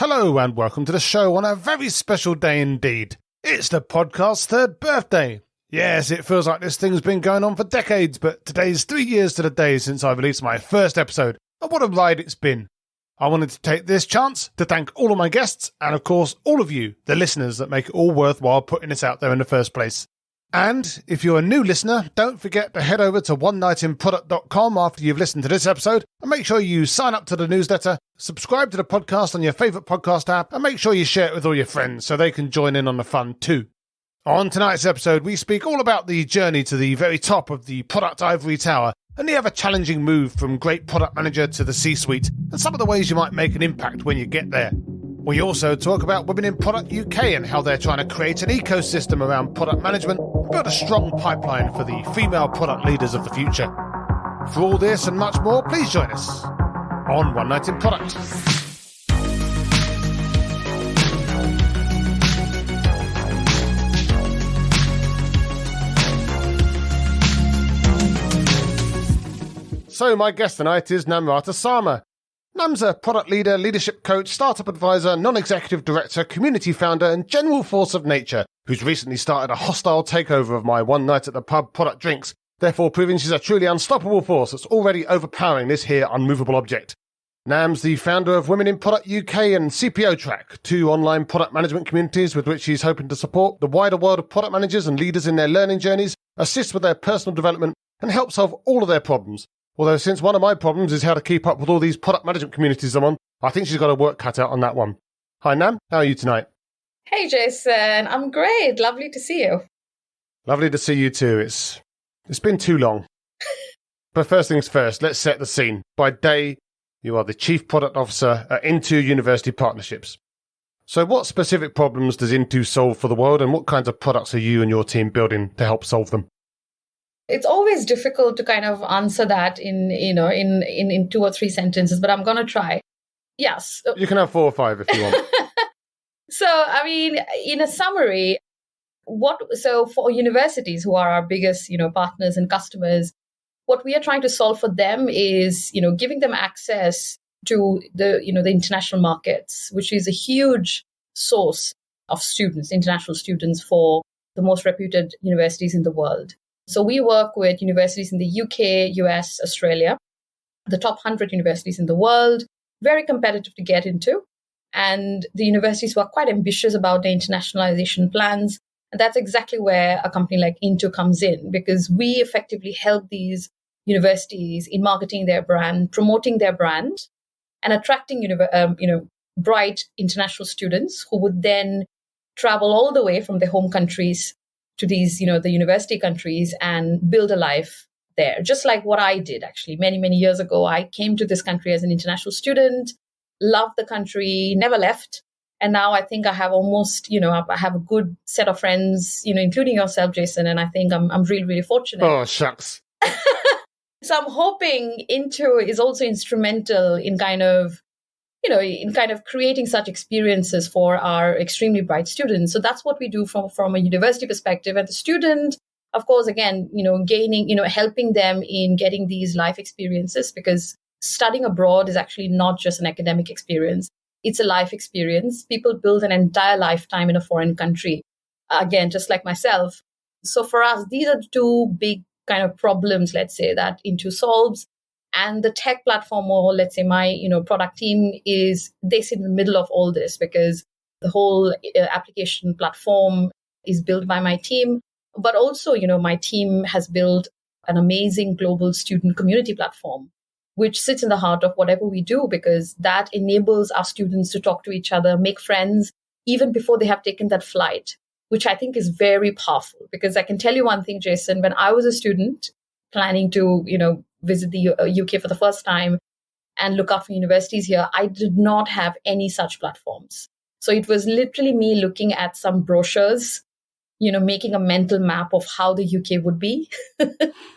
Hello and welcome to the show on a very special day indeed. It's the podcast's third birthday. Yes, it feels like this thing's been going on for decades, but today's 3 years to the day since I released my first episode, and what a ride it's been. I wanted to take this chance to thank all of my guests, and of course all of you, the listeners that make it all worthwhile putting this out there in the first place. And if you're a new listener, don't forget to head over to onenightinproduct.com after you've listened to this episode and make sure you sign up to the newsletter, subscribe to the podcast on your favourite podcast app, and make sure you share it with all your friends so they can join in on the fun too. On tonight's episode, we speak all about the journey to the very top of the product ivory tower and the ever-challenging move from great product manager to the C-suite and some of the ways you might make an impact when you get there. We also talk about Women in Product UK and how they're trying to create an ecosystem around product management and build a strong pipeline for the female product leaders of the future. For all this and much more, please join us on One Night in Product. So my guest tonight is Namrata Sarmah. Nam's a product leader, leadership coach, startup advisor, non-executive director, community founder, and general force of nature, who's recently started a hostile takeover of my one night at the pub product drinks, therefore proving she's a truly unstoppable force that's already overpowering this here unmovable object. Nam's the founder of Women in Product UK and CPO Track, two online product management communities with which she's hoping to support the wider world of product managers and leaders in their learning journeys, assist with their personal development, and help solve all of their problems. Although since one of my problems is how to keep up with all these product management communities I'm on, I think she's got a work cut out on that one. Hi Nam, how are you tonight? Hey Jason, I'm great. Lovely to see you. Lovely to see you too. It's been too long. But first things first, let's set the scene. By day, you are the Chief Product Officer at Into University Partnerships. So what specific problems does Into solve for the world and what kinds of products are you and your team building to help solve them? It's always difficult to kind of answer that in 2 or 3 sentences, but I'm going to try. Yes. You can have 4 or 5 if you want. So, I mean, in a summary, so for universities who are our biggest, partners and customers, what we are trying to solve for them is, giving them access to the international markets, which is a huge source of students, international students for the most reputed universities in the world. So we work with universities in the UK, US, Australia, the top 100 universities in the world, very competitive to get into. And the universities who are quite ambitious about their internationalization plans. And that's exactly where a company like Into comes in, because we effectively help these universities in marketing their brand, promoting their brand, and attracting bright international students who would then travel all the way from their home countries to these, the university countries and build a life there. Just like what I did, actually, many, many years ago. I came to this country as an international student, loved the country, never left. And now I think I have almost, I have a good set of friends, including yourself, Jason. And I think I'm really, really fortunate. Oh, shucks. So I'm hoping Into is also instrumental in kind of creating such experiences for our extremely bright students. So that's what we do from a university perspective. And the student, of course, again, gaining, helping them in getting these life experiences, because studying abroad is actually not just an academic experience. It's a life experience. People build an entire lifetime in a foreign country. Again, just like myself. So for us, these are 2 big kind of problems, let's say, that Into solves. And the tech platform, or let's say my, product team, they sit in the middle of all this, because the whole application platform is built by my team. But also, my team has built an amazing global student community platform, which sits in the heart of whatever we do, because that enables our students to talk to each other, make friends, even before they have taken that flight, which I think is very powerful. Because I can tell you one thing, Jason, when I was a student planning to, visit the UK for the first time and look after universities here, I did not have any such platforms. So it was literally me looking at some brochures, making a mental map of how the UK would be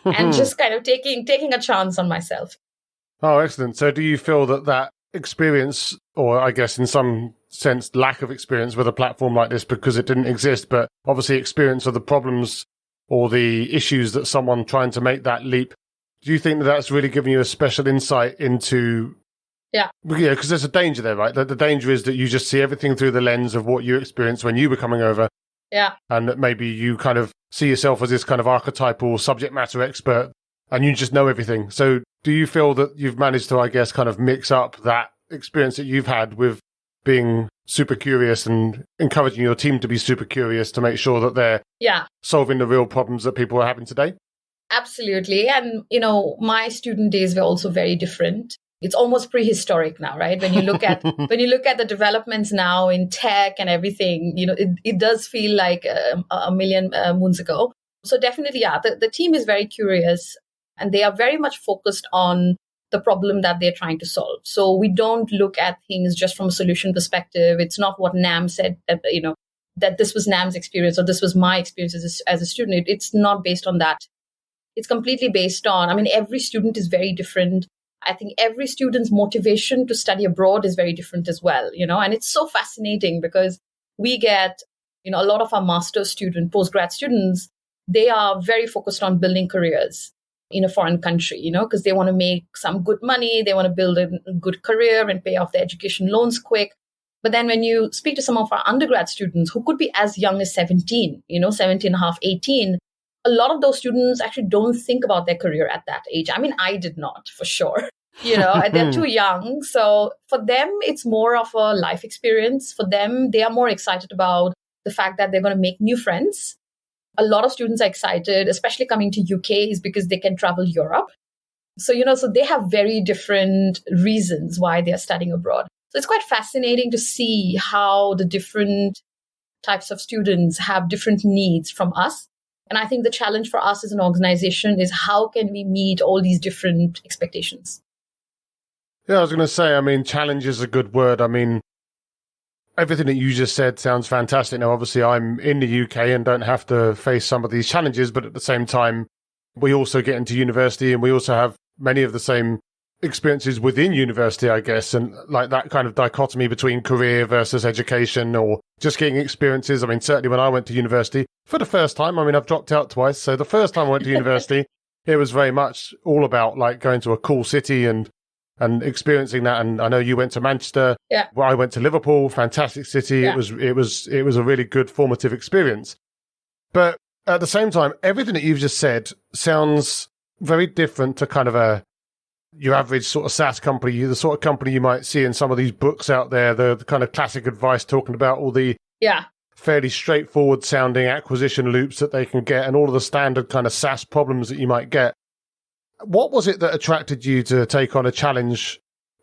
and just kind of taking a chance on myself. Oh, excellent. So do you feel that experience, or I guess in some sense, lack of experience with a platform like this because it didn't exist, but obviously experience of the problems or the issues that someone trying to make that leap, do you think that that's really given you a special insight into Yeah. Yeah, because there's a danger there, right? The danger is that you just see everything through the lens of what you experienced when you were coming over. Yeah. And that maybe you kind of see yourself as this kind of archetypal subject matter expert and you just know everything. So do you feel that you've managed to, I guess, kind of mix up that experience that you've had with being super curious and encouraging your team to be super curious to make sure that they're solving the real problems that people are having today? Absolutely. And, my student days were also very different. It's almost prehistoric now, right? When you look at the developments now in tech and everything, it does feel like a million moons ago. So definitely, the team is very curious and they are very much focused on the problem that they're trying to solve. So we don't look at things just from a solution perspective. It's not what Nam said, that this was Nam's experience or this was my experience as a student. It's not based on that. It's completely based on, every student is very different. I think every student's motivation to study abroad is very different as well, and it's so fascinating because we get, a lot of our master's student, postgrad students, they are very focused on building careers in a foreign country, because they want to make some good money. They want to build a good career and pay off their education loans quick. But then when you speak to some of our undergrad students who could be as young as 17, 17 and a half, 18, a lot of those students actually don't think about their career at that age. I did not, for sure. They're too young. So for them, it's more of a life experience. For them, they are more excited about the fact that they're going to make new friends. A lot of students are excited, especially coming to UK, is because they can travel Europe. So, so they have very different reasons why they're studying abroad. So it's quite fascinating to see how the different types of students have different needs from us. And I think the challenge for us as an organization is how can we meet all these different expectations? Yeah, I was going to say, challenge is a good word. Everything that you just said sounds fantastic. Now, obviously, I'm in the UK and don't have to face some of these challenges, but at the same time, we also get into university and we also have many of the same experiences within university, I guess, and like that kind of dichotomy between career versus education or just getting experiences. Certainly when I went to university for the first time, I've dropped out twice. So the first time I went to university, it was very much all about like going to a cool city and experiencing that. And I know you went to Manchester. Yeah. Well, I went to Liverpool, fantastic city. Yeah. It was a really good formative experience. But at the same time, everything that you've just said sounds very different to kind of your average sort of SaaS company, the sort of company you might see in some of these books out there, the kind of classic advice talking about all the fairly straightforward sounding acquisition loops that they can get and all of the standard kind of SaaS problems that you might get. What was it that attracted you to take on a challenge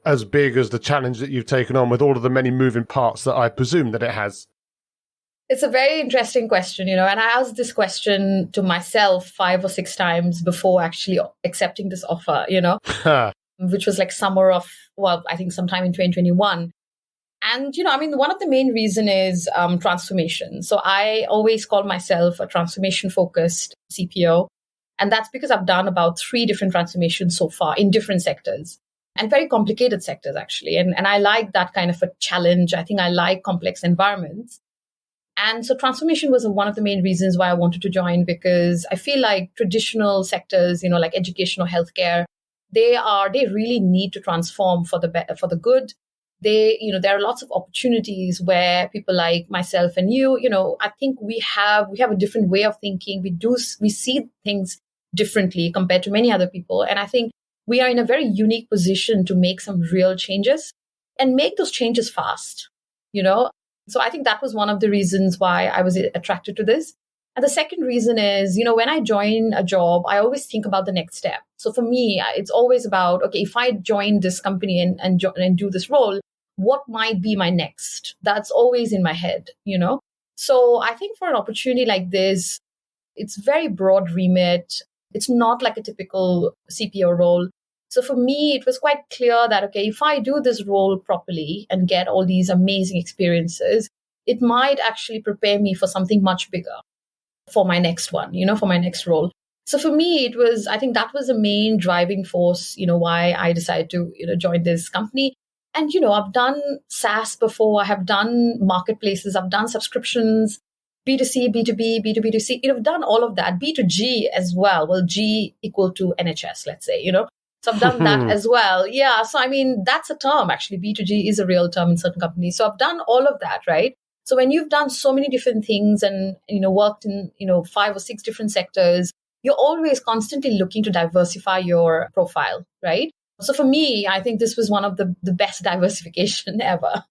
as big as the challenge that you've taken on with all of the many moving parts that I presume that it has? It's a very interesting question, and I asked this question to myself 5 or 6 times before actually accepting this offer, which was like summer of, I think sometime in 2021. And, one of the main reason is transformation. So I always call myself a transformation-focused CPO. And that's because I've done about 3 different transformations so far in different sectors and very complicated sectors, actually. And I like that kind of a challenge. I think I like complex environments. And so transformation was one of the main reasons why I wanted to join, because I feel like traditional sectors, like education or healthcare, they really need to transform for the good. There are lots of opportunities where people like myself and you, I think we have a different way of thinking. We see things differently compared to many other people. And I think we are in a very unique position to make some real changes and make those changes fast, So I think that was one of the reasons why I was attracted to this. And the second reason is, when I join a job, I always think about the next step. So for me, it's always about, okay, if I join this company and do this role, what might be my next? That's always in my head, So I think for an opportunity like this, it's very broad remit. It's not like a typical CPO role. So for me, it was quite clear that, okay, if I do this role properly and get all these amazing experiences, it might actually prepare me for something much bigger for my next one, for my next role. So for me, I think that was the main driving force, why I decided to, join this company. And, I've done SaaS before. I have done marketplaces. I've done subscriptions, B2C, B2B, B2B2C. I've done all of that. B2G as well. Well, G equal to NHS, let's say, So I've done that as well. Yeah. So, I mean, that's a term, actually. B2G is a real term in certain companies. So I've done all of that, right? So when you've done so many different things and, worked in, 5 or 6 different sectors, you're always constantly looking to diversify your profile, right? So for me, I think this was one of the best diversification ever.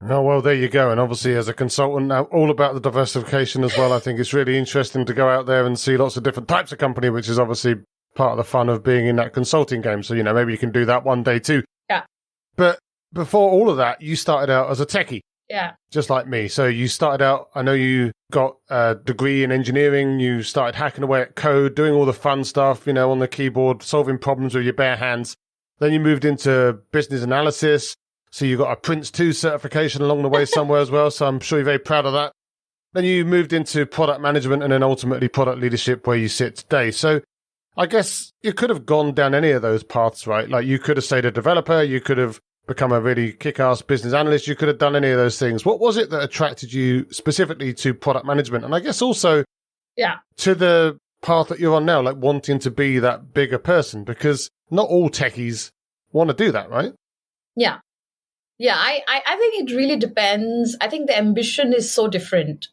Oh, well, there you go. And obviously, as a consultant, now all about the diversification as well. I think it's really interesting to go out there and see lots of different types of company, which is obviously part of the fun of being in that consulting game. So, maybe you can do that one day too. Yeah. But before all of that, you started out as a techie. Yeah. Just like me. So you started out, I know you got a degree in engineering. You started hacking away at code, doing all the fun stuff, on the keyboard, solving problems with your bare hands. Then you moved into business analysis. So you got a Prince 2 certification along the way somewhere as well. So I'm sure you're very proud of that. Then you moved into product management and then ultimately product leadership where you sit today. So I guess you could have gone down any of those paths, right? Like you could have stayed a developer. You could have become a really kick-ass business analyst. You could have done any of those things. What was it that attracted you specifically to product management? And I guess also to the path that you're on now, like wanting to be that bigger person, because not all techies want to do that, right? Yeah. Yeah, I think it really depends. I think the ambition is so different.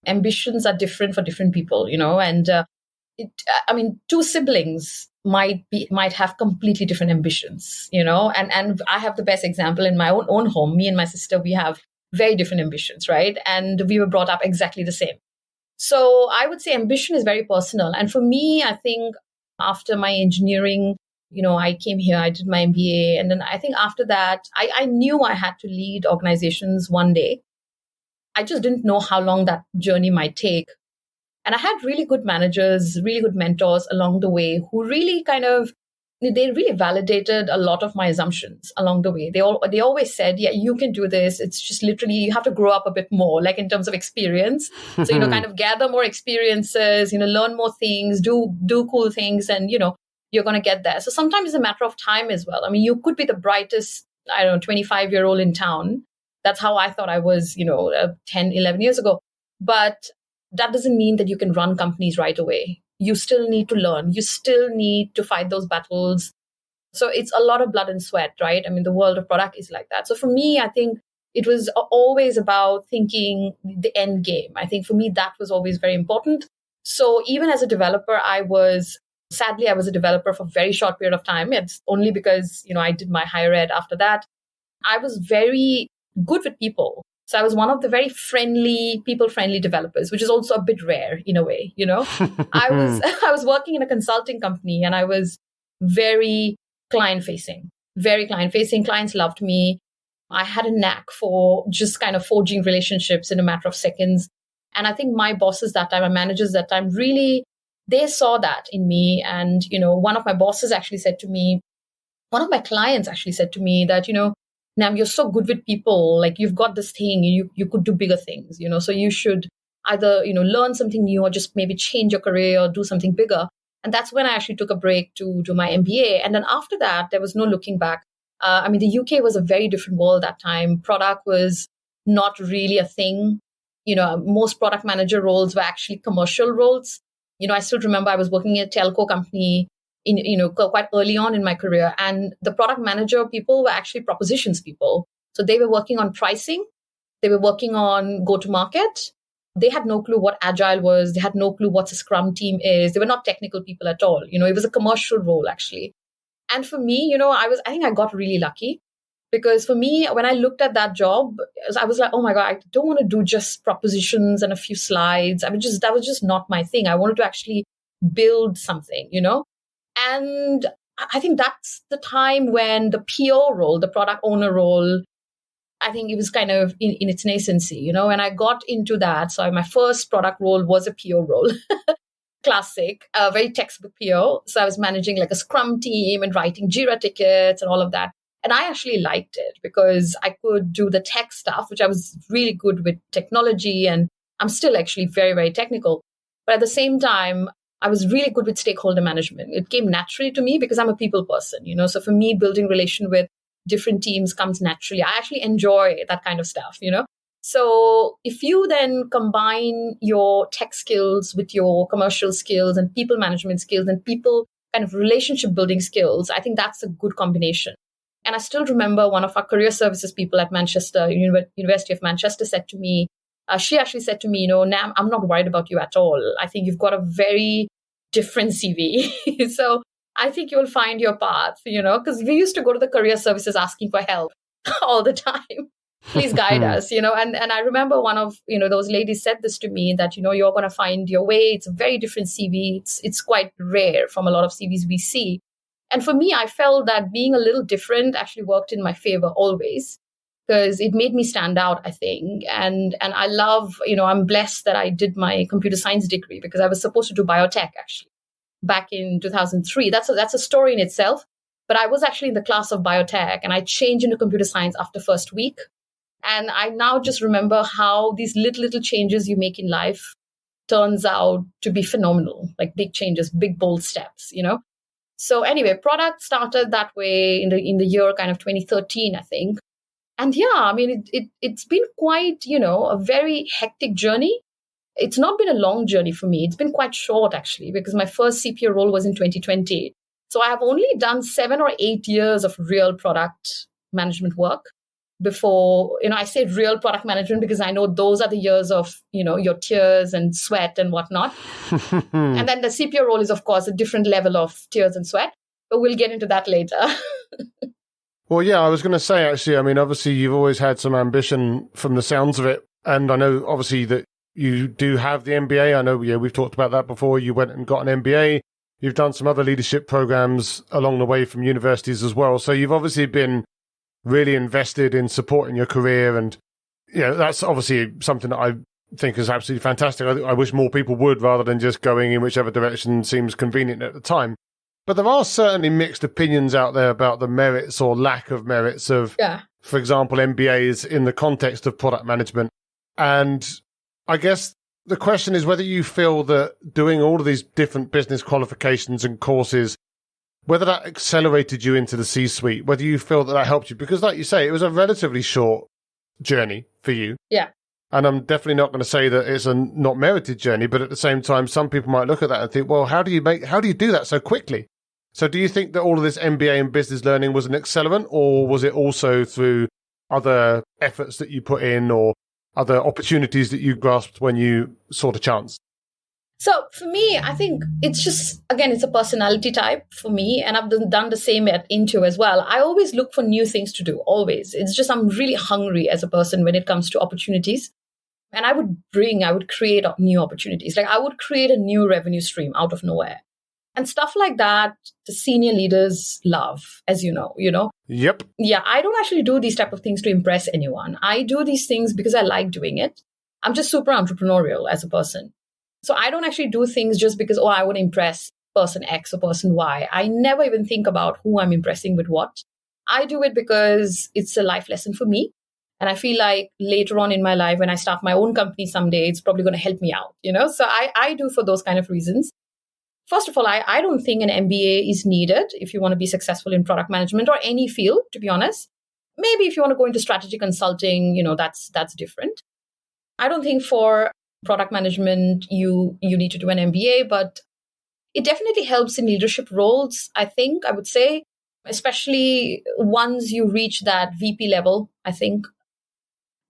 Ambitions are different for different people, and two siblings might have completely different ambitions, and I have the best example in my own home. Me and my sister, we have very different ambitions, right? And we were brought up exactly the same. So I would say ambition is very personal. And for me, I think after my engineering, I came here, I did my MBA. And then I think after that, I knew I had to lead organizations one day. I just didn't know how long that journey might take. And I had really good managers, really good mentors along the way who really they really validated a lot of my assumptions along the way. They always said, yeah, you can do this. It's just literally, you have to grow up a bit more, like in terms of experience. So, kind of gather more experiences, learn more things, do cool things, and, you're going to get there. So sometimes it's a matter of time as well. I mean, you could be the brightest, 25-year-old in town. That's how I thought I was, 10, 11 years ago. But that doesn't mean that you can run companies right away. You still need to learn. You still need to fight those battles. So it's a lot of blood and sweat, right? I mean, the world of product is like that. So for me, I think it was always about thinking the end game. I think for me, that was always very important. So even as a developer, sadly, I was a developer for a very short period of time. It's only because, I did my higher ed after that. I was very good with people. So I was one of the very people-friendly developers, which is also a bit rare in a way, I was working in a consulting company and I was very client-facing. Clients loved me. I had a knack for just kind of forging relationships in a matter of seconds. And I think my bosses that time, my managers that time, really, they saw that in me. And, one of my bosses actually said to me, one of my clients actually said to me that, Nam, you're so good with people. Like you've got this thing, you could do bigger things, so you should either, learn something new or just maybe change your career or do something bigger. And that's when I actually took a break to do my MBA. And then after that, there was no looking back. The UK was a very different world that time. Product was not really a thing. Most product manager roles were actually commercial roles. I still remember I was working in a telco company quite early on in my career. And the product manager people were actually propositions people. So they were working on pricing. They were working on go-to-market. They had no clue what agile was. They had no clue what a scrum team is. They were not technical people at all. It was a commercial role actually. And for me, I think I got really lucky because for me, when I looked at that job, I was like, oh my God, I don't want to do just propositions and a few slides. That was just not my thing. I wanted to actually build something, And I think that's the time when the PO role, the product owner role, I think it was kind of in its nascency, and I got into that. So my first product role was a PO role, classic, very textbook PO. So I was managing like a Scrum team and writing Jira tickets and all of that. And I actually liked it because I could do the tech stuff, which I was really good with technology. And I'm still actually very, very technical. But at the same time, I was really good with stakeholder management. It came naturally to me because I'm a people person, So for me, building relation with different teams comes naturally. I actually enjoy that kind of stuff, So if you then combine your tech skills with your commercial skills and people management skills, and people kind of relationship building skills, I think that's a good combination. And I still remember one of our career services people at Manchester, University of Manchester, said to me, she actually said to me, Nam, I'm not worried about you at all. I think you've got a very different CV. So I think you'll find your path, because we used to go to the career services asking for help all the time. Please guide us, and I remember one of, those ladies said this to me that, you're going to find your way. It's a very different CV. It's quite rare from a lot of CVs we see. And for me, I felt that being a little different actually worked in my favor always, because it made me stand out, I think. And I love, I'm blessed that I did my computer science degree, because I was supposed to do biotech actually back in 2003. That's a story in itself. But I was actually in the class of biotech, and I changed into computer science after first week. And I now just remember how these little changes you make in life turns out to be phenomenal, like big changes, big bold steps, So anyway, product started that way in the year kind of 2013, I think. And yeah, I mean, it's been quite, a very hectic journey. It's not been a long journey for me. It's been quite short, actually, because my first CPO role was in 2020. So I have only done 7 or 8 years of real product management work before, I say real product management because I know those are the years of, your tears and sweat and whatnot. And then the CPO role is, of course, a different level of tears and sweat, but we'll get into that later. Well, yeah, I was going to say, actually, I mean, obviously, you've always had some ambition from the sounds of it. And I know, obviously, that you do have the MBA. I know, we've talked about that before. You went and got an MBA. You've done some other leadership programs along the way from universities as well. So you've obviously been really invested in supporting your career. And, that's obviously something that I think is absolutely fantastic. I wish more people would, rather than just going in whichever direction seems convenient at the time. But there are certainly mixed opinions out there about the merits or lack of merits of, for example, MBAs in the context of product management. And I guess the question is whether you feel that doing all of these different business qualifications and courses, whether that accelerated you into the C-suite, whether you feel that helped you. Because like you say, it was a relatively short journey for you. Yeah. And I'm definitely not going to say that it's a not merited journey, but at the same time, some people might look at that and think, well, how do you do that so quickly? So do you think that all of this MBA in business learning was an accelerant, or was it also through other efforts that you put in or other opportunities that you grasped when you saw the chance? So for me, I think it's just, again, it's a personality type for me. And I've done the same at Into as well. I always look for new things to do, always. It's just I'm really hungry as a person when it comes to opportunities. And I would create new opportunities. Like I would create a new revenue stream out of nowhere. And stuff like that, the senior leaders love, as you know. Yep. Yeah, I don't actually do these type of things to impress anyone. I do these things because I like doing it. I'm just super entrepreneurial as a person. So I don't actually do things just because, I want to impress person X or person Y. I never even think about who I'm impressing with what. I do it because it's a life lesson for me. And I feel like later on in my life, when I start my own company someday, it's probably going to help me out, So I do for those kind of reasons. First of all, I don't think an MBA is needed if you want to be successful in product management or any field, to be honest. Maybe if you want to go into strategy consulting, that's different. I don't think for product management, you need to do an MBA, but it definitely helps in leadership roles, I would say, especially once you reach that VP level, I think,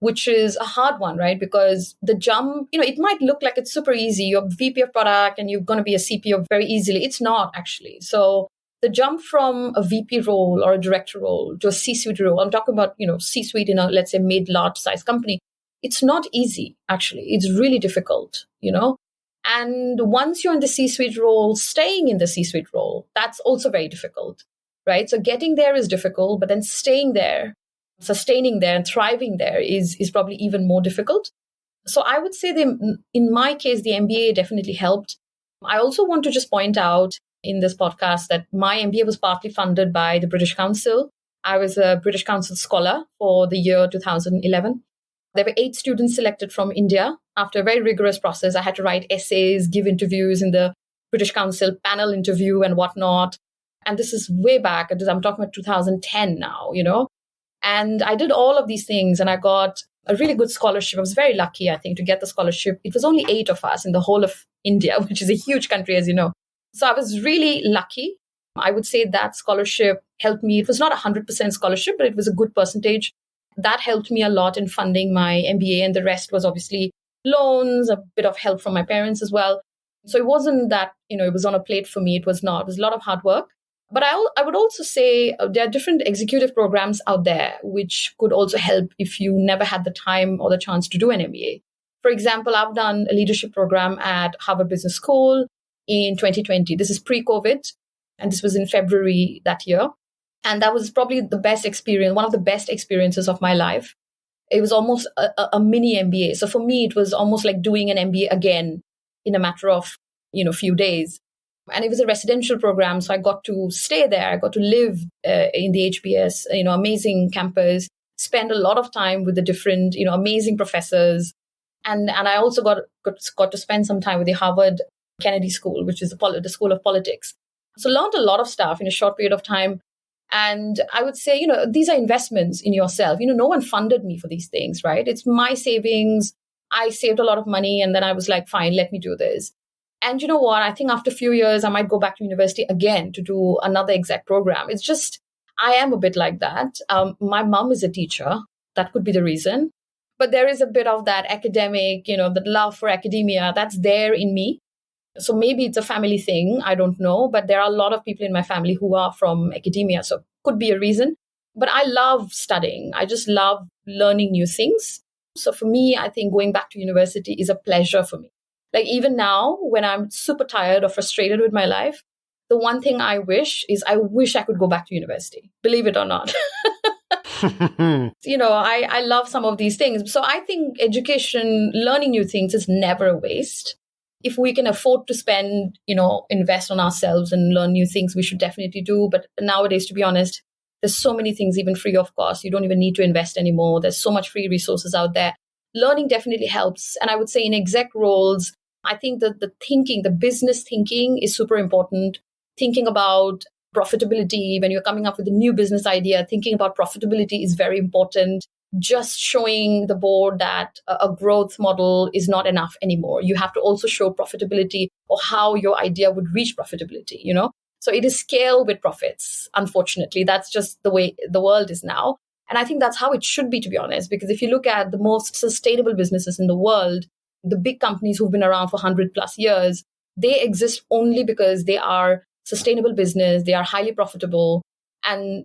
which is a hard one, right? Because the jump, it might look like it's super easy. You're VP of product and you're going to be a CPO very easily. It's not actually. So the jump from a VP role or a director role to a C-suite role, I'm talking about, C-suite in a, let's say, mid-large size company. It's not easy, actually. It's really difficult, And once you're in the C-suite role, staying in the C-suite role, that's also very difficult, right? So getting there is difficult, but then staying there, sustaining there and thriving there is probably even more difficult. So I would say in my case, the MBA definitely helped. I also want to just point out in this podcast that my MBA was partly funded by the British Council. I was a British Council scholar for the year 2011. There were 8 students selected from India. After a very rigorous process, I had to write essays, give interviews in the British Council panel interview and whatnot. And this is way back. I'm talking about 2010 now, And I did all of these things and I got a really good scholarship. I was very lucky, I think, to get the scholarship. It was only 8 of us in the whole of India, which is a huge country, as you know. So I was really lucky I would say that scholarship helped me. It was not a 100% scholarship, but it was a good percentage. That helped me a lot in funding my MBA. And the rest was obviously loans, a bit of help from my parents as well. So it wasn't that, it was on a plate for me. It was not. It was a lot of hard work. But I would also say there are different executive programs out there which could also help if you never had the time or the chance to do an MBA. For example, I've done a leadership program at Harvard Business School in 2020. This is pre-COVID, and this was in February that year. And that was probably the best experience, one of the best experiences of my life. It was almost a mini MBA. So for me, it was almost like doing an MBA again in a matter of, few days. And it was a residential program. So I got to stay there. I got to live in the HBS, amazing campus, spend a lot of time with the different, amazing professors. And I also got to spend some time with the Harvard Kennedy School, which is the School of Politics. So learned a lot of stuff in a short period of time. And I would say, these are investments in yourself. No one funded me for these things, right? It's my savings. I saved a lot of money. And then I was like, fine, let me do this. And you know what? I think after a few years, I might go back to university again to do another exec program. It's just, I am a bit like that. My mom is a teacher. That could be the reason. But there is a bit of that academic, the love for academia that's there in me. So maybe it's a family thing. I don't know. But there are a lot of people in my family who are from academia. So could be a reason. But I love studying. I just love learning new things. So for me, I think going back to university is a pleasure for me. Like even now, when I'm super tired or frustrated with my life, the one thing I wish I could go back to university, believe it or not. I love some of these things. So I think education, learning new things is never a waste. If we can afford to spend, invest on ourselves and learn new things, we should definitely do. But nowadays, to be honest, there's so many things even free of cost. You don't even need to invest anymore. There's so much free resources out there. Learning definitely helps. And I would say in exec roles, I think that the business thinking is super important. Thinking about profitability, when you're coming up with a new business idea, thinking about profitability is very important. Just showing the board that a growth model is not enough anymore. You have to also show profitability or how your idea would reach profitability, So it is scale with profits. Unfortunately, that's just the way the world is now. And I think that's how it should be, to be honest, because if you look at the most sustainable businesses in the world, the big companies who've been around for 100 plus years, they exist only because they are sustainable business. They are highly profitable. And,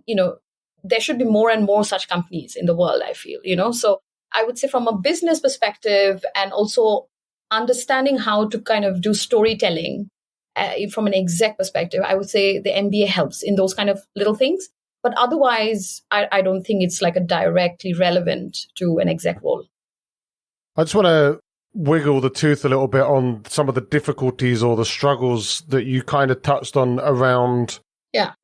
there should be more and more such companies in the world, I feel, So I would say from a business perspective and also understanding how to kind of do storytelling from an exec perspective, I would say the MBA helps in those kind of little things. But otherwise, I don't think it's like a directly relevant to an exec role. I just want to wiggle the tooth a little bit on some of the difficulties or the struggles that you kind of touched on around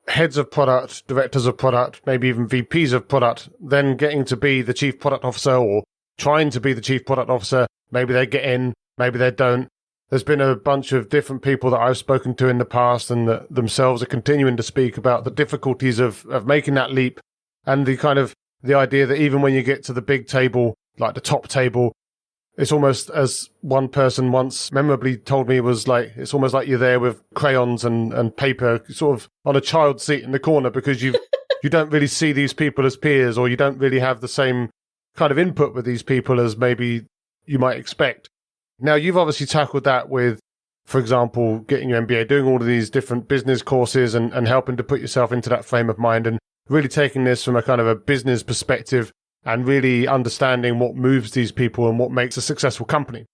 heads of product, directors of product, maybe even VPs of product, then getting to be the chief product officer or trying to be the chief product officer. Maybe they get in, maybe they don't. There's been a bunch of different people that I've spoken to in the past and that themselves are continuing to speak about the difficulties of making that leap and the idea that even when you get to the big table, like the top table, it's almost, as one person once memorably told me, was like, it's almost like you're there with crayons and paper, sort of on a child seat in the corner, because you don't really see these people as peers, or you don't really have the same kind of input with these people as maybe you might expect. Now, you've obviously tackled that with, for example, getting your MBA, doing all of these different business courses and helping to put yourself into that frame of mind and really taking this from a kind of a business perspective and really understanding what moves these people and what makes a successful company.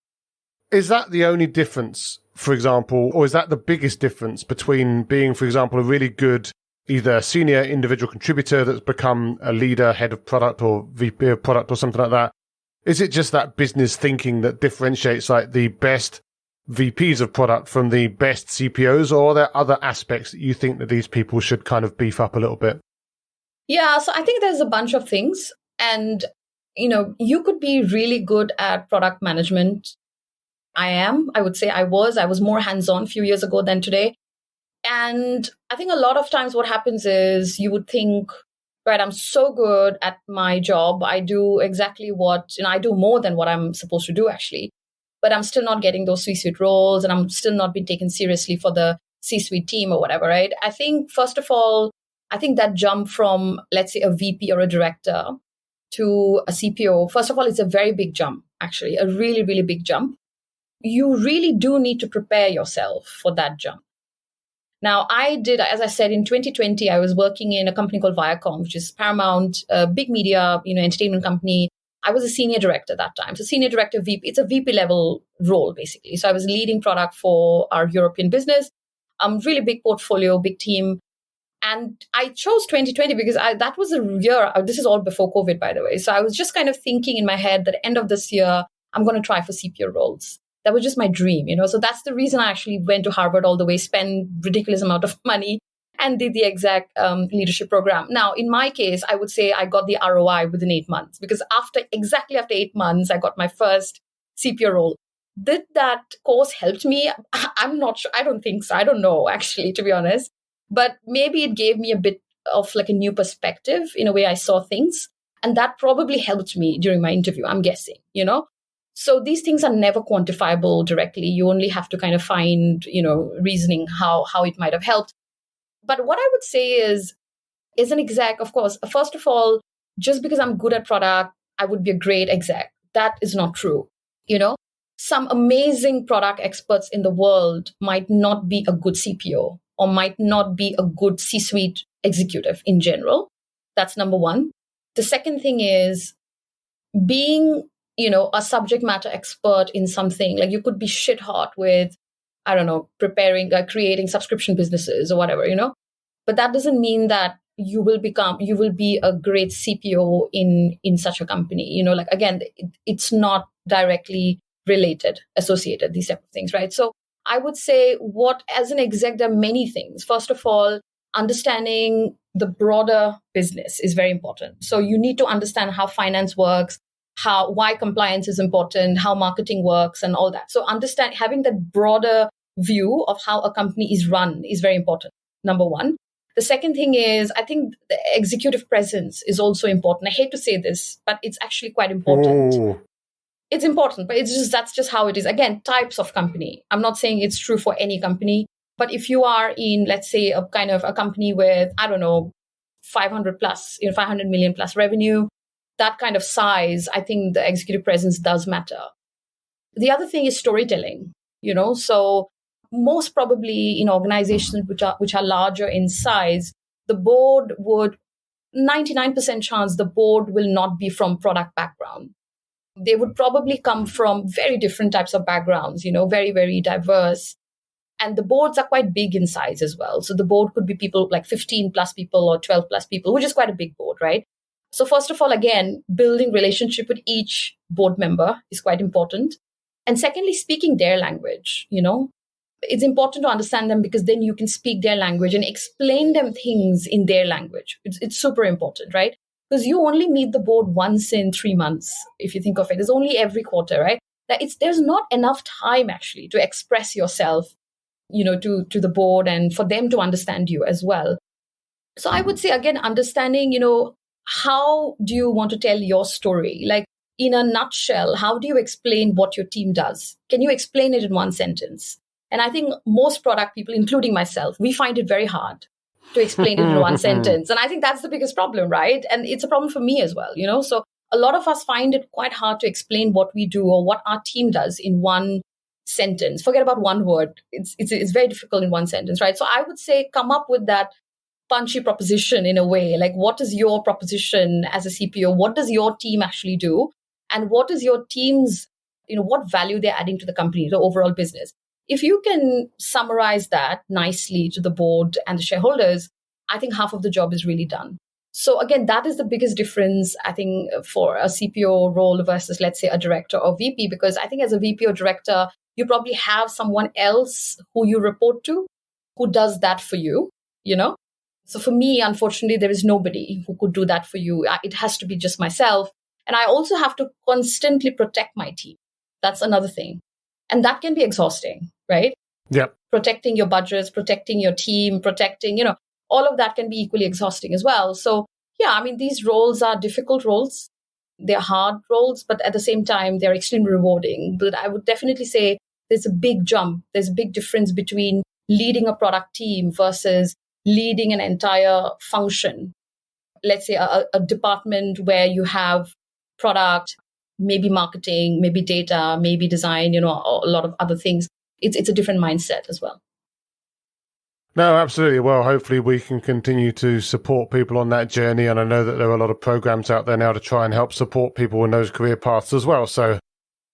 Is that the only difference, for example, or is that the biggest difference between being, for example, a really good either senior individual contributor that's become a leader, head of product or VP of product or something like that? Is it just that business thinking that differentiates like the best VPs of product from the best CPOs, or are there other aspects that you think that these people should kind of beef up a little bit? Yeah, so I think there's a bunch of things. And, you could be really good at product management. I would say I was more hands-on a few years ago than today. And I think a lot of times what happens is you would think, right, I'm so good at my job. I do exactly I do more than what I'm supposed to do, actually. But I'm still not getting those C-suite roles, and I'm still not being taken seriously for the C-suite team or whatever, right? I think, first of all, I think that jump from, let's say, a VP or a director to a CPO, first of all, it's a very big jump, actually, a really, really big jump. You really do need to prepare yourself for that jump. Now, I did, as I said, in 2020, I was working in a company called Viacom, which is Paramount, a big media, entertainment company. I was a senior director at that time. So senior director, VP, it's a VP level role, basically. So I was leading product for our European business, really big portfolio, big team. And I chose 2020 because that was a year, this is all before COVID, by the way. So I was just kind of thinking in my head that end of this year, I'm going to try for CPO roles. That was just my dream, So that's the reason I actually went to Harvard all the way, spent ridiculous amount of money and did the exact leadership program. Now, in my case, I would say I got the ROI within 8 months because exactly after 8 months, I got my first CPO role. Did that course help me? I'm not sure. I don't think so. I don't know, actually, to be honest. But maybe it gave me a bit of like a new perspective in a way I saw things. And that probably helped me during my interview, I'm guessing, So these things are never quantifiable directly. You only have to kind of find, reasoning how it might have helped. But what I would say is an exec, of course, first of all, just because I'm good at product, I would be a great exec. That is not true. Some amazing product experts in the world might not be a good CPO or might not be a good C-suite executive in general. That's number one. The second thing is being, a subject matter expert in something. Like you could be shit hot with, I don't know, creating subscription businesses or whatever, But that doesn't mean that you will be a great CPO in such a company. Again, it's not directly associated, these type of things, right? So I would say as an exec, there are many things. First of all, understanding the broader business is very important. So you need to understand how finance works, why compliance is important, how marketing works and all that. So having that broader view of how a company is run is very important, number one. The second thing is, I think the executive presence is also important. I hate to say this, but it's actually quite important. Ooh. It's important, but that's just how it is. Again, types of company. I'm not saying it's true for any company, but if you are in, let's say, a kind of a company with, I don't know, 500 million plus revenue, that kind of size, I think the executive presence does matter. The other thing is storytelling, so most probably in organizations which are larger in size, the board would 99% chance the board will not be from product background. They would probably come from very different types of backgrounds, very, very diverse. And the boards are quite big in size as well. So the board could be people like 15 plus people or 12 plus people, which is quite a big board, right? So first of all, again, building relationship with each board member is quite important. And secondly, speaking their language, it's important to understand them because then you can speak their language and explain them things in their language. It's super important, right? Because you only meet the board once in 3 months, if you think of it. It's only every quarter, right? There's not enough time actually to express yourself, to the board and for them to understand you as well. So I would say, again, understanding, how do you want to tell your story? Like in a nutshell, how do you explain what your team does? Can you explain it in one sentence? And I think most product people, including myself, we find it very hard to explain it in one sentence. And I think that's the biggest problem, right? And it's a problem for me as well, So a lot of us find it quite hard to explain what we do or what our team does in one sentence. Forget about one word. It's very difficult in one sentence, right? So I would say come up with that punchy proposition in a way. Like, what is your proposition as a CPO? What does your team actually do? And what is your team's, what value they're adding to the company, the overall business? If you can summarize that nicely to the board and the shareholders, I think half of the job is really done. So again, that is the biggest difference, I think, for a CPO role versus, let's say, a director or VP, because I think as a VP or director, you probably have someone else who you report to who does that for you, So for me, unfortunately, there is nobody who could do that for you. It has to be just myself. And I also have to constantly protect my team. That's another thing. And that can be exhausting, right? Yep. Protecting your budgets, protecting your team, protecting, all of that can be equally exhausting as well. So yeah, I mean, these roles are difficult roles. They're hard roles, but at the same time, they're extremely rewarding. But I would definitely say there's a big jump. There's a big difference between leading a product team versus leading an entire function. Let's say a department where you have product, maybe marketing, maybe data, maybe design, a lot of other things. It's a different mindset as well. No, absolutely. Well, hopefully we can continue to support people on that journey. And I know that there are a lot of programs out there now to try and help support people in those career paths as well. So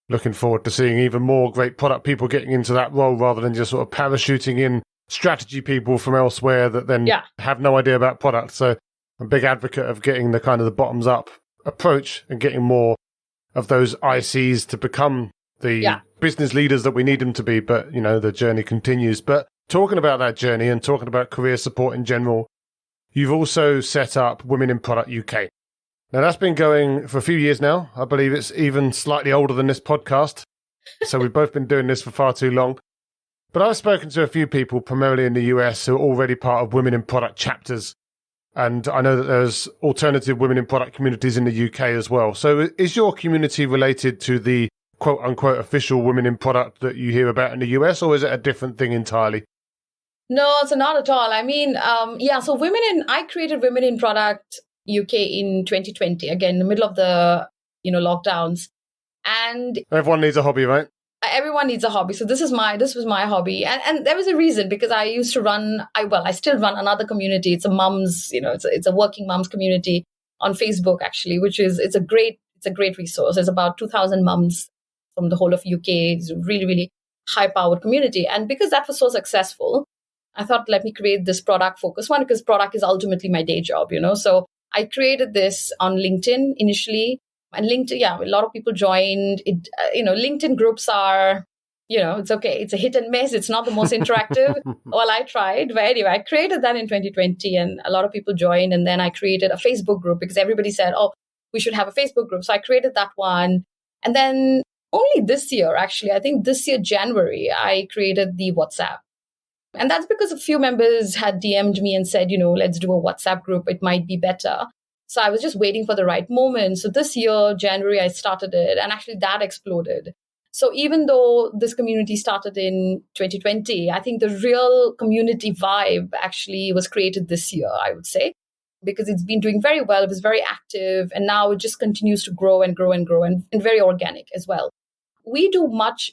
looking forward to seeing even more great product people getting into that role rather than just sort of parachuting in strategy people from elsewhere that then have no idea about product. So I'm a big advocate of getting the kind of the bottoms up approach and getting more of those ICs to become the business leaders that we need them to be. But, the journey continues. But talking about that journey and talking about career support in general, you've also set up Women in Product UK. Now, that's been going for a few years now. I believe it's even slightly older than this podcast. So we've both been doing this for far too long. But I've spoken to a few people, primarily in the US, who are already part of Women in Product chapters. And I know that there's alternative Women in Product communities in the UK as well. So is your community related to the quote-unquote official Women in Product that you hear about in the US, or is it a different thing entirely? No, it's not at all. I mean, so I created Women in Product UK in 2020, again, in the middle of the, lockdowns. And everyone needs a hobby, right? Everyone needs a hobby. So this was my hobby. And there was a reason, because I used to I still run another community. It's a mums, it's a working mums community on Facebook, actually, it's a great resource. There's about 2,000 mums from the whole of UK. It's a really, really high-powered community. And because that was so successful, I thought, let me create this product focus one, because product is ultimately my day job, So I created this on LinkedIn initially. And LinkedIn, a lot of people joined. It, LinkedIn groups are, it's okay. It's a hit and miss. It's not the most interactive. Well, I tried. But anyway, I created that in 2020 and a lot of people joined. And then I created a Facebook group because everybody said, oh, we should have a Facebook group. So I created that one. And then only this year, actually, I think this year, January, I created the WhatsApp. And that's because a few members had DM'd me and said, let's do a WhatsApp group. It might be better. So I was just waiting for the right moment. So this year, January, I started it, and actually that exploded. So even though this community started in 2020, I think the real community vibe actually was created this year, I would say, because it's been doing very well. It was very active, and now it just continues to grow and grow and grow, and very organic as well. We do much.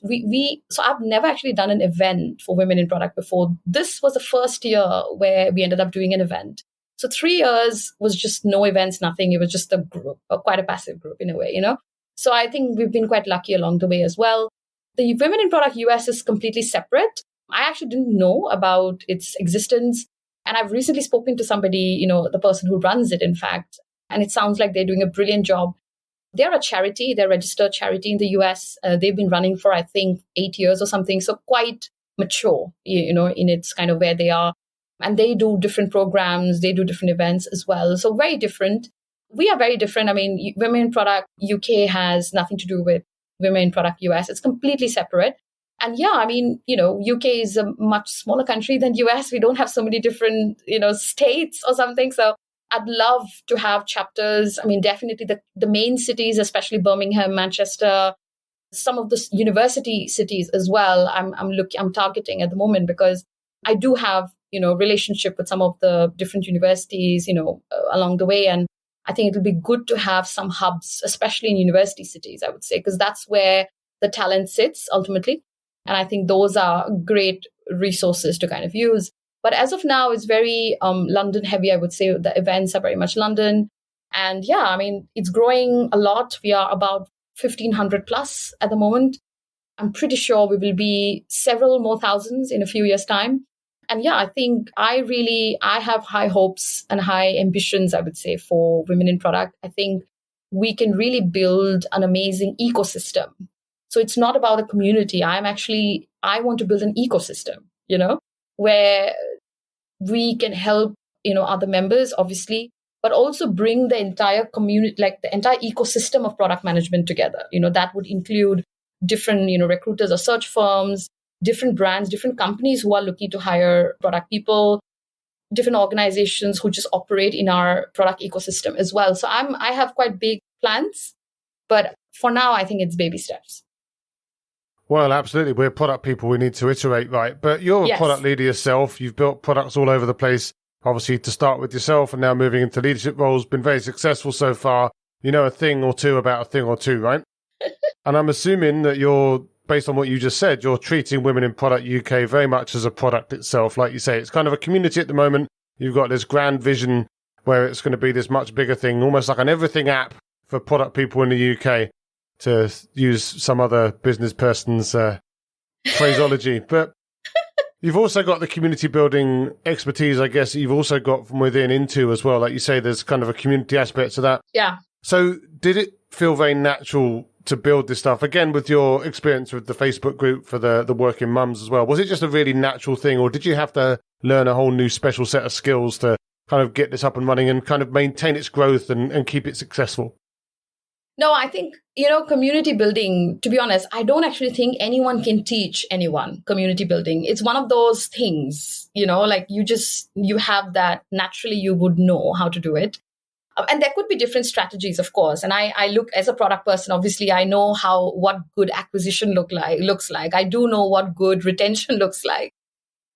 So I've never actually done an event for Women in Product before. This was the first year where we ended up doing an event. So 3 years was just no events, nothing. It was just a group, or quite a passive group in a way, So I think we've been quite lucky along the way as well. The Women in Product US is completely separate. I actually didn't know about its existence. And I've recently spoken to somebody, the person who runs it, in fact, and it sounds like they're doing a brilliant job. They're a charity. They're a registered charity in the US. They've been running for, I think, 8 years or something. So quite mature, in its kind of where they are. And they do different programs. They do different events as well. So very different. We are very different. I mean, Women in Product UK has nothing to do with Women in Product US. It's completely separate. And UK is a much smaller country than US. We don't have so many different, states or something. So I'd love to have chapters. I mean, definitely the main cities, especially Birmingham, Manchester, some of the university cities as well. I'm targeting at the moment because I do have, relationship with some of the different universities, along the way. And I think it'll be good to have some hubs, especially in university cities, I would say, because that's where the talent sits ultimately. And I think those are great resources to kind of use. But as of now, it's very London heavy, I would say. The events are very much London. And it's growing a lot. We are about 1,500 plus at the moment. I'm pretty sure we will be several more thousands in a few years' time. And I think I have high hopes and high ambitions, I would say, for Women in Product. I think we can really build an amazing ecosystem. So it's not about a community. I want to build an ecosystem, where we can help, other members, obviously, but also bring the entire community, like the entire ecosystem of product management together. That would include different, recruiters or search firms, different brands, different companies who are looking to hire product people, different organizations who just operate in our product ecosystem as well. So I have quite big plans, but for now, I think it's baby steps. Well, absolutely. We're product people. We need to iterate, right? But you're a product leader yourself. You've built products all over the place, obviously, to start with yourself and now moving into leadership roles. Been very successful so far. You know a thing or two about a thing or two, right? And I'm assuming that you're, based on what you just said, you're treating Women in Product UK very much as a product itself. Like you say, it's kind of a community at the moment. You've got this grand vision where it's going to be this much bigger thing, almost like an everything app for product people in the UK, to use some other business person's phraseology. But you've also got the community building expertise, I guess, you've also got from within into as well. Like you say, there's kind of a community aspect to that. Yeah. So did it feel very natural to build this stuff? Again, with your experience with the Facebook group for the working mums as well, was it just a really natural thing, or did you have to learn a whole new special set of skills to kind of get this up and running and kind of maintain its growth and keep it successful? No, I think, community building, to be honest, I don't actually think anyone can teach anyone community building. It's one of those things, like you have that naturally, you would know how to do it. And there could be different strategies, of course. And I look, as a product person, obviously, I know what good acquisition looks like. I do know what good retention looks like.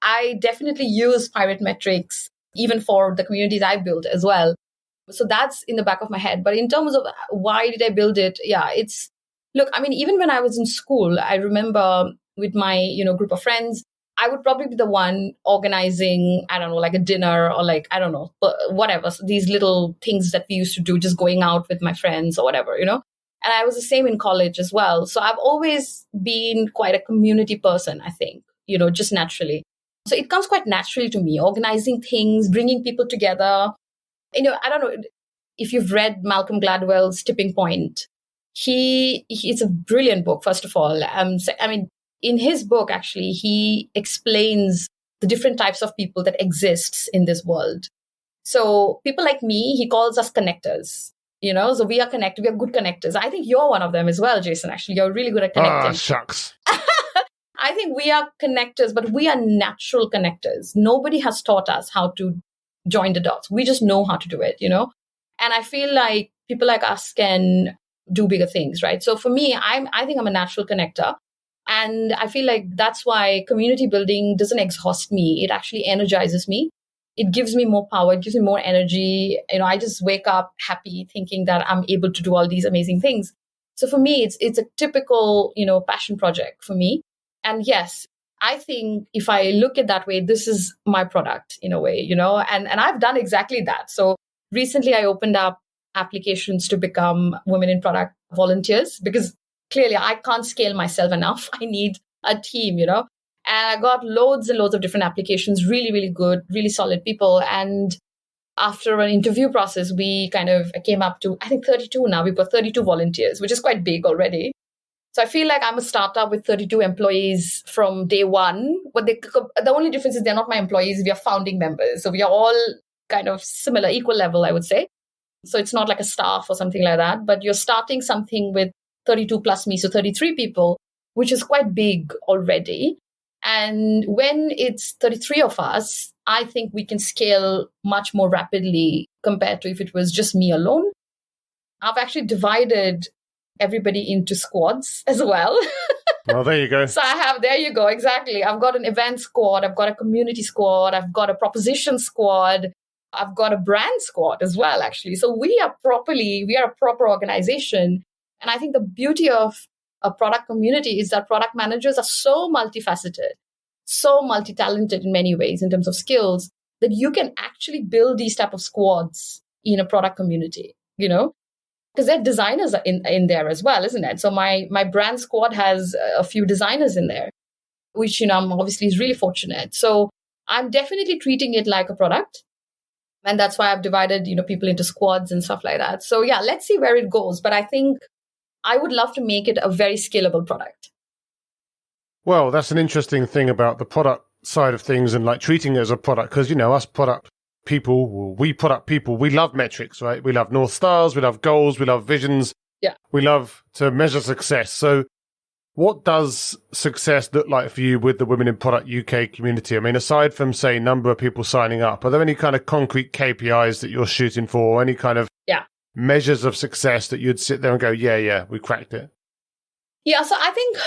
I definitely use pirate metrics, even for the communities I build as well. So that's in the back of my head. But in terms of why did I build it? Yeah, even when I was in school, I remember with my, group of friends, I would probably be the one organizing, I don't know, like a dinner or whatever. So these little things that we used to do, just going out with my friends or whatever, And I was the same in college as well. So I've always been quite a community person, I think, just naturally. So it comes quite naturally to me, organizing things, bringing people together. I don't know if you've read Malcolm Gladwell's Tipping Point. It's a brilliant book, first of all. In his book, actually, he explains the different types of people that exists in this world. So people like me, he calls us connectors, so we are connected. We are good connectors. I think you're one of them as well, Jason. Actually, you're really good at connecting. Ah, shucks. I think we are connectors, but we are natural connectors. Nobody has taught us how to join the dots. We just know how to do it, And I feel like people like us can do bigger things, right? So for me, I think I'm a natural connector. And I feel like that's why community building doesn't exhaust me. It actually energizes me. It gives me more power. It gives me more energy. I just wake up happy thinking that I'm able to do all these amazing things. So for me, it's a typical, passion project for me. And yes, I think if I look at that way, this is my product in a way, and I've done exactly that. So recently I opened up applications to become Women in Product volunteers, because clearly I can't scale myself enough. I need a team, And I got loads and loads of different applications, really, really good, really solid people. And after an interview process, we kind of came up to, I think 32 now. We've got 32 volunteers, which is quite big already. So I feel like I'm a startup with 32 employees from day one. But the only difference is they're not my employees. We are founding members. So we are all kind of similar, equal level, I would say. So it's not like a staff or something like that. But you're starting something with 32 plus me, so 33 people, which is quite big already. And when it's 33 of us, I think we can scale much more rapidly compared to if it was just me alone. I've actually divided everybody into squads as well. Well, there you go. So there you go, exactly. I've got an event squad, I've got a community squad, I've got a proposition squad, I've got a brand squad as well, actually. So we are a proper organization. And I think the beauty of a product community is that product managers are so multifaceted, so multi-talented in many ways in terms of skills, that you can actually build these type of squads in a product community, because their designers are in there as well, isn't it? So my brand squad has a few designers in there, which, I'm obviously is really fortunate. So I'm definitely treating it like a product. And that's why I've divided, people into squads and stuff like that. So yeah, let's see where it goes. But I think I would love to make it a very scalable product. Well, that's an interesting thing about the product side of things and like treating it as a product. Because, us product people, we love metrics, right? We love North Stars, we love goals, we love visions. Yeah. We love to measure success. So what does success look like for you with the Women in Product UK community? I mean, aside from, say, number of people signing up, are there any kind of concrete KPIs that you're shooting for, or any kind of measures of success that you'd sit there and go, yeah, we cracked it? Yeah, so I think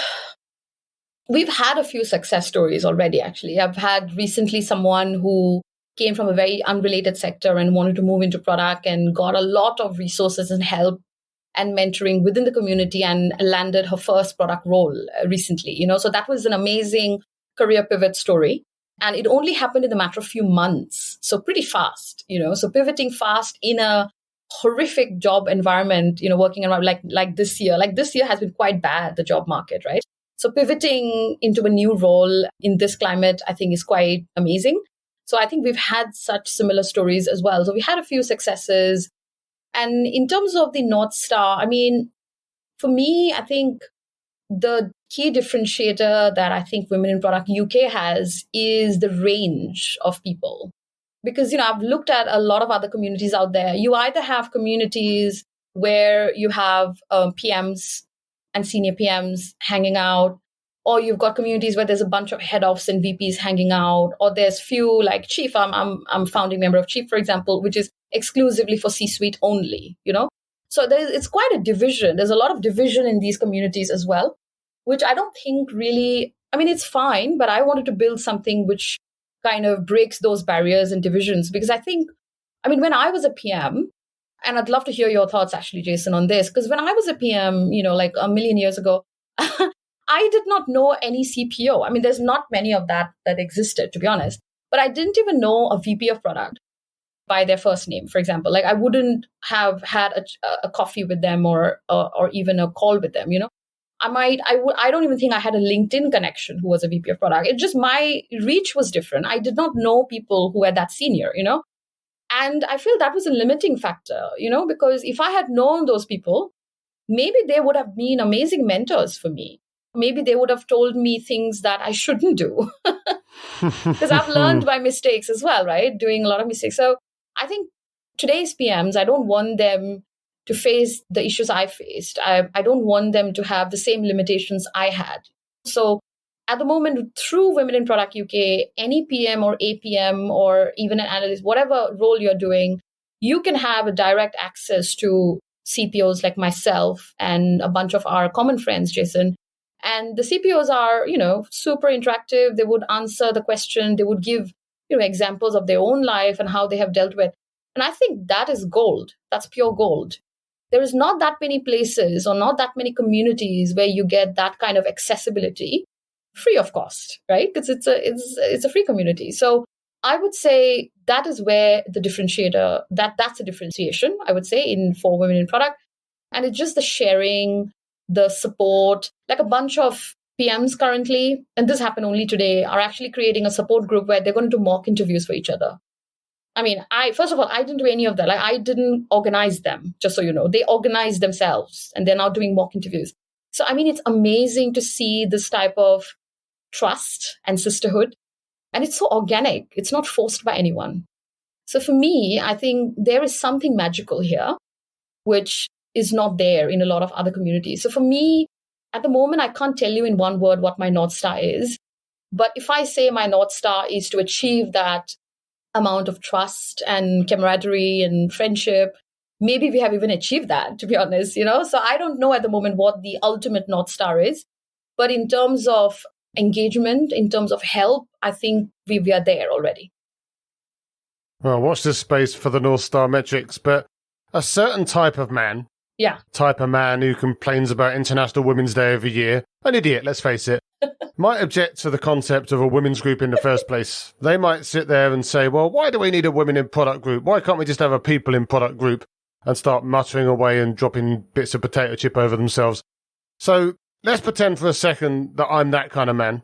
we've had a few success stories already, actually. I've had recently someone who came from a very unrelated sector and wanted to move into product and got a lot of resources and help and mentoring within the community and landed her first product role recently. So that was an amazing career pivot story. And it only happened in a matter of few months. So pretty fast, so pivoting fast in a horrific job environment, working around like this year. Like this year has been quite bad, the job market, right? So pivoting into a new role in this climate, I think is quite amazing. So I think we've had such similar stories as well. So we had a few successes. And in terms of the North Star, I mean, for me, I think the key differentiator that I think Women in Product UK has is the range of people. Because, I've looked at a lot of other communities out there. You either have communities where you have PMs and senior PMs hanging out, or you've got communities where there's a bunch of head offs and VPs hanging out, or there's few like Chief. I'm founding member of Chief, for example, which is exclusively for C-suite only, So it's quite a division. There's a lot of division in these communities as well, which I don't think really, I mean, it's fine, but I wanted to build something which kind of breaks those barriers and divisions. Because I think, when I was a PM, and I'd love to hear your thoughts actually, Jason, on this, because when I was a PM, like a million years ago, I did not know any CPO. There's not many of that existed, to be honest, but I didn't even know a VP of product by their first name, for example. Like I wouldn't have had a coffee with them or even a call with them, I don't even think I had a LinkedIn connection who was a VP of product. It just, my reach was different. I did not know people who were that senior, and I feel that was a limiting factor, because if I had known those people, maybe they would have been amazing mentors for me. Maybe they would have told me things that I shouldn't do because I've learned by mistakes as well, right? Doing a lot of mistakes. So I think today's PMs, I don't want them to face the issues I faced. I don't want them to have the same limitations I had. So at the moment, through Women in Product UK, any PM or APM or even an analyst, whatever role you're doing, you can have a direct access to CPOs like myself and a bunch of our common friends, Jason. And the CPOs are, super interactive. They would answer the question. They would give, examples of their own life and how they have dealt with. And I think that is gold. That's pure gold. There is not that many places or not that many communities where you get that kind of accessibility free of cost, right? Because it's a free community. So I would say that is where the differentiator, that's a differentiation, I would say, for Women in Product. And it's just the sharing, the support, like a bunch of PMs currently, and this happened only today, are actually creating a support group where they're going to do mock interviews for each other. First of all, I didn't do any of that. Like I didn't organize them, just so you know. They organized themselves and they're now doing mock interviews. So, it's amazing to see this type of trust and sisterhood. And it's so organic. It's not forced by anyone. So for me, I think there is something magical here, which is not there in a lot of other communities. So for me, at the moment, I can't tell you in one word what my North Star is. But if I say my North Star is to achieve that amount of trust and camaraderie and friendship, maybe we have even achieved that, to be honest, So I don't know at the moment what the ultimate North Star is. But in terms of engagement, in terms of help, I think we are there already. Well, watch this space for the North Star metrics, but a certain type of man, who complains about International Women's Day every year, an idiot, let's face it, might object to the concept of a women's group in the first place. They might sit there and say, well, why do we need a women in product group? Why can't we just have a people in product group? And start muttering away and dropping bits of potato chip over themselves. So let's pretend for a second that I'm that kind of man.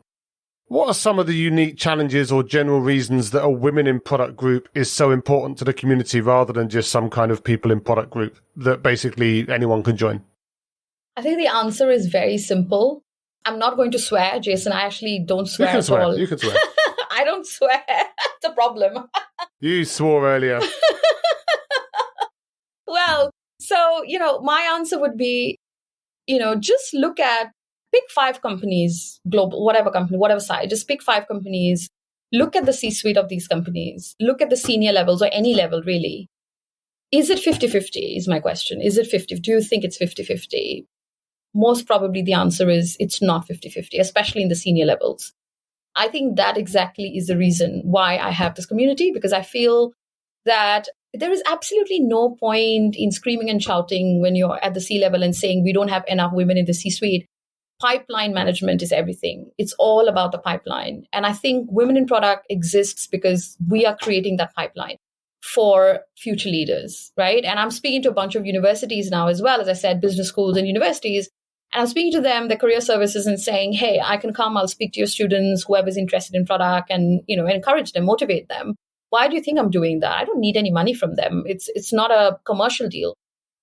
What are some of the unique challenges or general reasons that a women in product group is so important to the community rather than just some kind of people in product group that basically anyone can join? I think the answer is very simple. I'm not going to swear, Jason. I actually don't swear at all. You can swear. I don't swear. It's a problem. You swore earlier. Well, so, my answer would be, just pick 5 companies, global, whatever company, whatever size, just pick 5 companies, look at the C-suite of these companies, look at the senior levels or any level really. Is it 50-50 is my question. Is it 50? Do you think it's 50-50? most probably the answer is it's not 50-50, especially in the senior levels. I think that exactly is the reason why I have this community, because I feel that there is absolutely no point in screaming and shouting when you're at the C-level and saying we don't have enough women in the C-suite. Pipeline management is everything. It's all about the pipeline. And I think Women in Product exists because we are creating that pipeline for future leaders, right? And I'm speaking to a bunch of universities now as well, as I said, business schools and universities. And I'm speaking to them, the career services, and saying, hey, I can come, I'll speak to your students, whoever's interested in product, and, encourage them, motivate them. Why do you think I'm doing that? I don't need any money from them. It's not a commercial deal.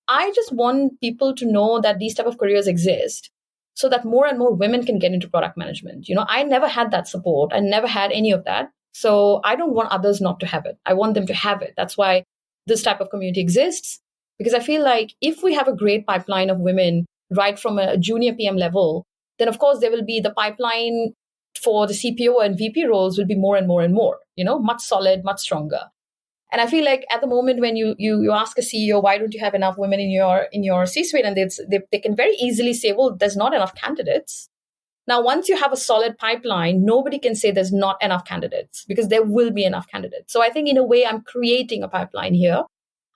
I just want people to know that these type of careers exist so that more and more women can get into product management. I never had that support. I never had any of that. So I don't want others not to have it. I want them to have it. That's why this type of community exists, because I feel like if we have a great pipeline of women right from a junior PM level, then of course there will be the pipeline for the CPO and VP roles will be more and more and more, much solid, much stronger. And I feel like at the moment when you ask a CEO, why don't you have enough women in your C-suite? And they can very easily say, well, there's not enough candidates. Now, once you have a solid pipeline, nobody can say there's not enough candidates, because there will be enough candidates. So I think in a way, I'm creating a pipeline here.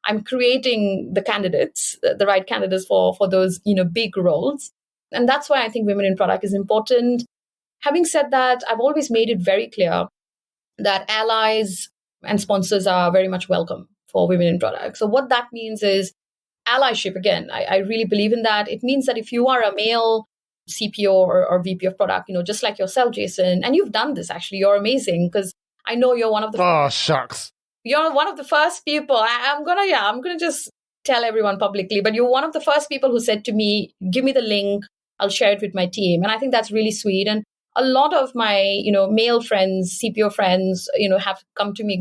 I'm creating the candidates, the right candidates for those, big roles. And that's why I think Women in Product is important. Having said that, I've always made it very clear that allies and sponsors are very much welcome for Women in Product. So what that means is allyship. Again, I really believe in that. It means that if you are a male CPO or VP of product, just like yourself, Jason, and you've done this, actually, you're amazing, because I know you're one of the... Oh, shucks. You're one of the first people. I'm gonna just tell everyone publicly, but you're one of the first people who said to me, give me the link, I'll share it with my team. And I think that's really sweet. And a lot of my, male friends, CPO friends, have come to me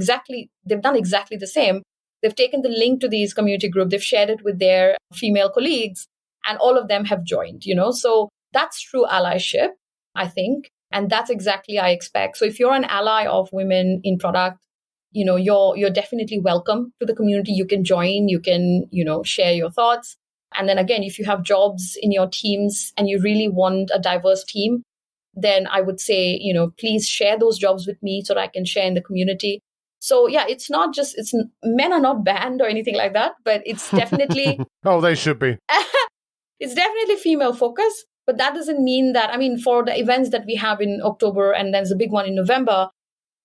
they've done exactly the same. They've taken the link to these community group, they've shared it with their female colleagues, and all of them have joined, So that's true allyship, I think. And that's exactly I expect. So if you're an ally of Women in Product, you're definitely welcome to the community. You can join, you can, share your thoughts. And then again, if you have jobs in your teams and you really want a diverse team, then I would say, please share those jobs with me so that I can share in the community. So yeah, men are not banned or anything like that, but it's definitely... Oh, they should be. It's definitely female focused, but that doesn't mean that, for the events that we have in October and there's a big one in November,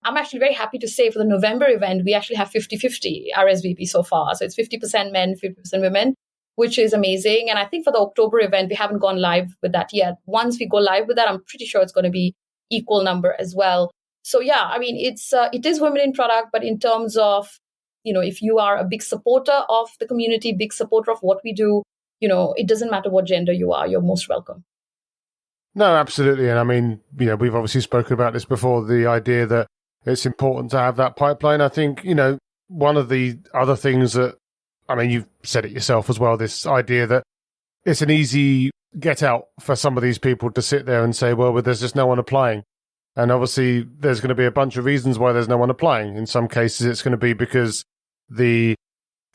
I'm actually very happy to say for the November event, we actually have 50-50 RSVP so far. So it's 50% men, 50% women, which is amazing. And I think for the October event, we haven't gone live with that yet. Once we go live with that, I'm pretty sure it's going to be equal number as well. So yeah, it is Women in Product, but in terms of, if you are a big supporter of the community, big supporter of what we do, it doesn't matter what gender you are, you're most welcome. No, absolutely. And we've obviously spoken about this before, the idea that it's important to have that pipeline. I think, one of the other things that, you've said it yourself as well, this idea that it's an easy get out for some of these people to sit there and say, well, there's just no one applying. And obviously there's going to be a bunch of reasons why there's no one applying. In some cases, it's going to be because the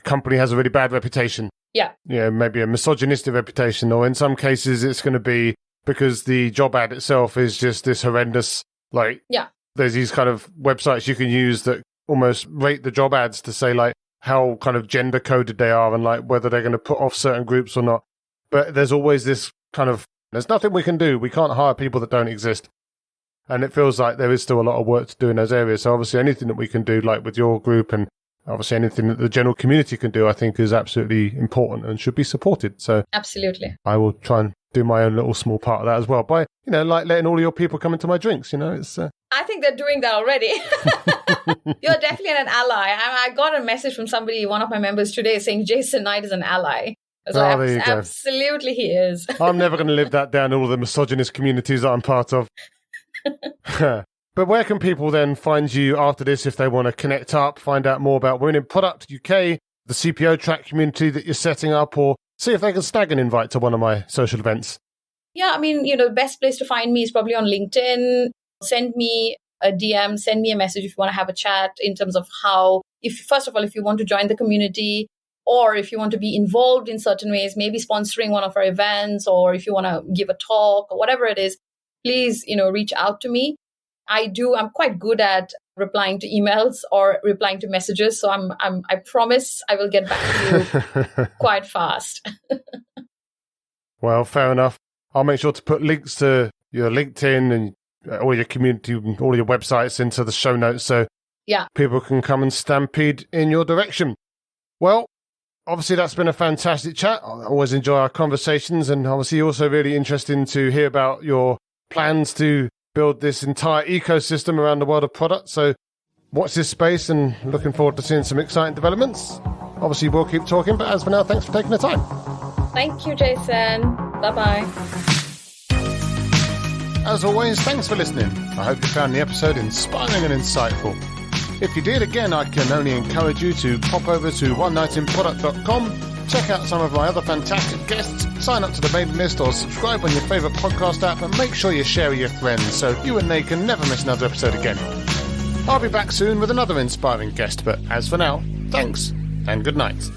company has a really bad reputation. Yeah. Maybe a misogynistic reputation. Or in some cases, it's going to be because the job ad itself is just this horrendous, there's these kind of websites you can use that almost rate the job ads to say how kind of gender coded they are and whether they're going to put off certain groups or not. But there's always this kind of, there's nothing we can do. We can't hire people that don't exist. And it feels like there is still a lot of work to do in those areas. So obviously anything that we can do, with your group, and obviously anything that the general community can do, I think is absolutely important and should be supported. So absolutely, I will try and do my own little small part of that as well by, letting all of your people come into my drinks, it's... I think they're doing that already. You're definitely an ally. I got a message from somebody, one of my members today, saying Jason Knight is an ally. So there you go. Absolutely he is. I'm never going to live that down in all the misogynist communities that I'm part of. But where can people then find you after this if they want to connect up, find out more about Women in Product UK, the CPO Track community that you're setting up, or see if they can snag an invite to one of my social events? Yeah, the best place to find me is probably on LinkedIn. Send me a DM, send me a message if you want to have a chat in terms of first of all, if you want to join the community, or if you want to be involved in certain ways, maybe sponsoring one of our events, or if you want to give a talk or whatever it is, please, reach out to me. I'm quite good at replying to emails or replying to messages. So I promise I will get back to you quite fast. Well, fair enough. I'll make sure to put links to your LinkedIn and all your community, all your websites into the show notes so people can come and stampede in your direction. Well, obviously that's been a fantastic chat. I always enjoy our conversations, and obviously also really interesting to hear about your plans to build this entire ecosystem around the world of product. So watch this space and looking forward to seeing some exciting developments. Obviously we'll keep talking, but as for now, thanks for taking the time. Thank you, Jason. Bye-bye. As always, thanks for listening. I hope you found the episode inspiring and insightful. If you did, again, I can only encourage you to pop over to onenightinproduct.com, check out some of my other fantastic guests, sign up to the mailing list or subscribe on your favourite podcast app, and make sure you share with your friends so you and they can never miss another episode again. I'll be back soon with another inspiring guest, but as for now, thanks and good night.